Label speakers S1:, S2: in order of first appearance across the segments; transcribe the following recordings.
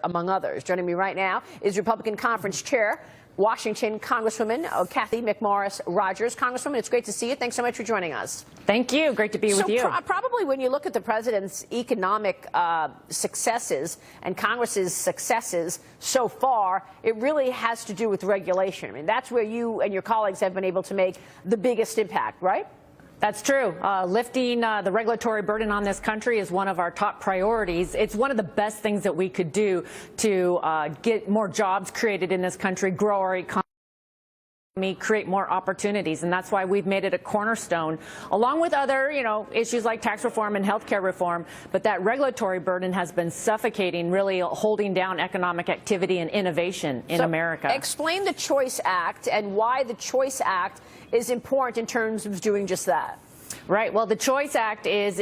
S1: among others. Joining me right now is Republican Conference Chair, Washington Congresswoman Cathy McMorris Rodgers. Congresswoman, it's great to see you. Thanks so much for joining us.
S2: Thank you. Great to be with you.
S1: Probably when you look at the president's economic successes and Congress's successes so far, it really has to do with regulation. I mean, that's where you and your colleagues have been able to make the biggest impact, right?
S2: That's true. Lifting the regulatory burden on this country is one of our top priorities. It's one of the best things that we could do to get more jobs created in this country, grow our economy, create more opportunities, and that's why we've made it a cornerstone, along with other, issues like tax reform and health care reform. But that regulatory burden has been suffocating, really holding down economic activity and innovation in America.
S1: Explain the Choice Act and why the Choice Act is important in terms of doing just that.
S2: Right. Well, the Choice Act is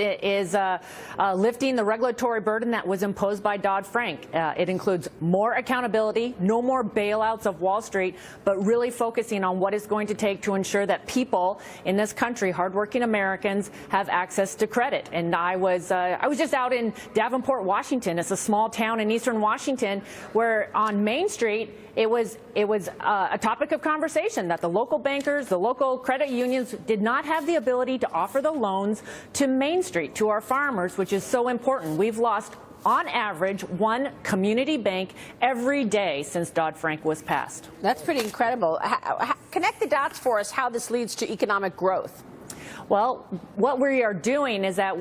S2: lifting the regulatory burden that was imposed by Dodd-Frank. It includes more accountability, no more bailouts of Wall Street, but really focusing on what it's going to take to ensure that people in this country, hardworking Americans, have access to credit. And I was just out in Davenport, Washington. It's a small town in eastern Washington where on Main Street it was a topic of conversation that the local bankers, the local credit unions did not have the ability to offer the loans to Main Street, to our farmers, which is so important. We've lost, on average, one community bank every day since Dodd-Frank was passed.
S1: That's pretty incredible. Connect the dots for us how this leads to economic growth.
S2: Well, what we are doing is that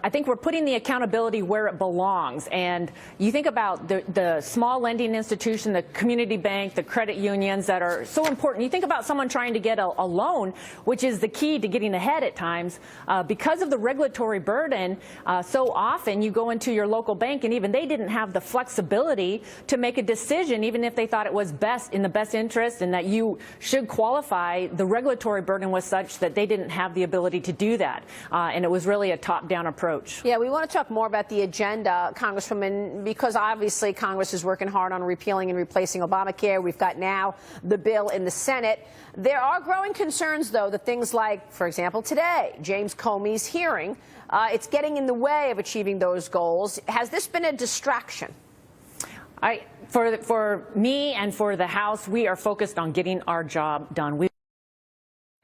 S2: I think we're putting the accountability where it belongs. And you think about the small lending institution, the community bank, the credit unions that are so important. You think about someone trying to get a loan, which is the key to getting ahead at times. Because of the regulatory burden, so often you go into your local bank and even they didn't have the flexibility to make a decision, even if they thought it was in the best interest and that you should qualify. The regulatory burden was such that they didn't have the ability to do that. And it was really a top-down approach.
S1: Yeah, we want to talk more about the agenda, Congresswoman, because obviously Congress is working hard on repealing and replacing Obamacare. We've got now the bill in the Senate. There are growing concerns, though, that things like, for example, today, James Comey's hearing, it's getting in the way of achieving those goals. Has this been a distraction?
S2: For me and for the House, we are focused on getting our job done. We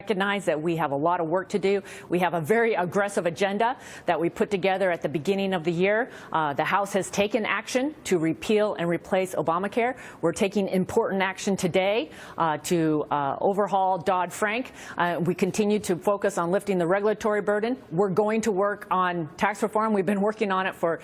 S2: recognize that we have a lot of work to do. We have a very aggressive agenda that we put together at the beginning of the year. The House has taken action to repeal and replace Obamacare. We're taking important action today to overhaul Dodd-Frank. We continue to focus on lifting the regulatory burden. We're going to work on tax reform. We've been working on it for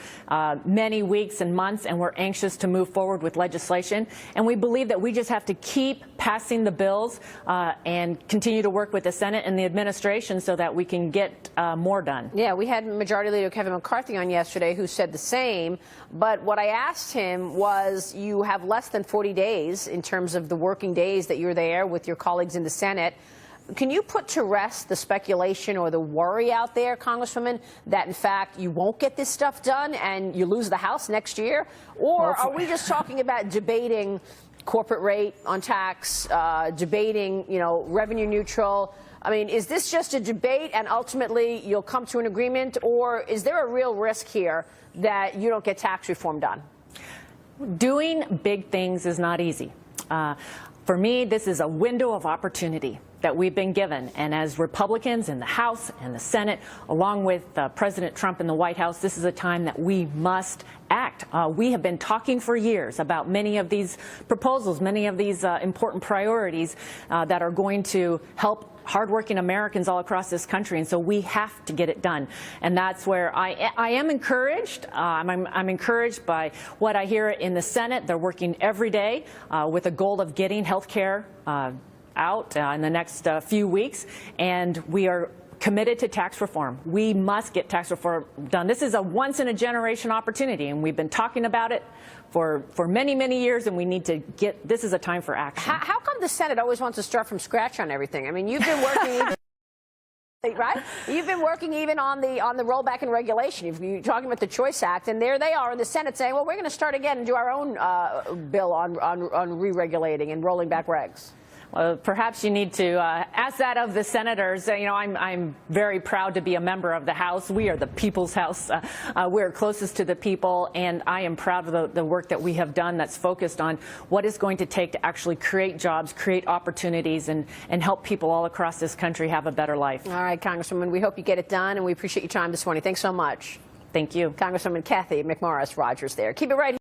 S2: many weeks and months, and we're anxious to move forward with legislation. And we believe that we just have to keep passing the bills and continue to work with the Senate and the administration so that we can get more done.
S1: Yeah, we had Majority Leader Kevin McCarthy on yesterday who said the same. But what I asked him was, you have less than 40 days in terms of the working days that you're there with your colleagues in the Senate. Can you put to rest the speculation or the worry out there, Congresswoman, that in fact you won't get this stuff done and you lose the House next year? Or are we just talking about debating corporate rate on tax, debating, revenue neutral? I mean, is this just a debate and ultimately you'll come to an agreement, or is there a real risk here that you don't get tax reform done?
S2: Doing big things is not easy. For me, this is a window of opportunity that we've been given. And as Republicans in the House and the Senate, along with President Trump in the White House, this is a time that we must act. We have been talking for years about many of these proposals, many of these important priorities that are going to help hardworking Americans all across this country, and so we have to get it done. And that's where I am encouraged. I'm encouraged by what I hear in the Senate. They're working every day with a goal of getting health care out in the next few weeks, and we are committed to tax reform. We must get tax reform done. This is a once-in-a-generation opportunity, and we've been talking about it for many, many years, and we need to get, this is a time for action.
S1: How come the Senate always wants to start from scratch on everything? I mean, you've been working right? You've been working even on the rollback in regulation. You're talking about the Choice Act, and there they are in the Senate saying, well, we're going to start again and do our own bill on re-regulating and rolling back regs.
S2: Well, perhaps you need to ask that of the senators. You know, I'm very proud to be a member of the House. We are the people's House. We're closest to the people, and I am proud of the work that we have done that's focused on what it's going to take to actually create jobs, create opportunities, and help people all across this country have a better life.
S1: All right, Congresswoman, we hope you get it done, and we appreciate your time this morning. Thanks so much.
S2: Thank you.
S1: Congresswoman Cathy McMorris Rogers there. Keep it right here.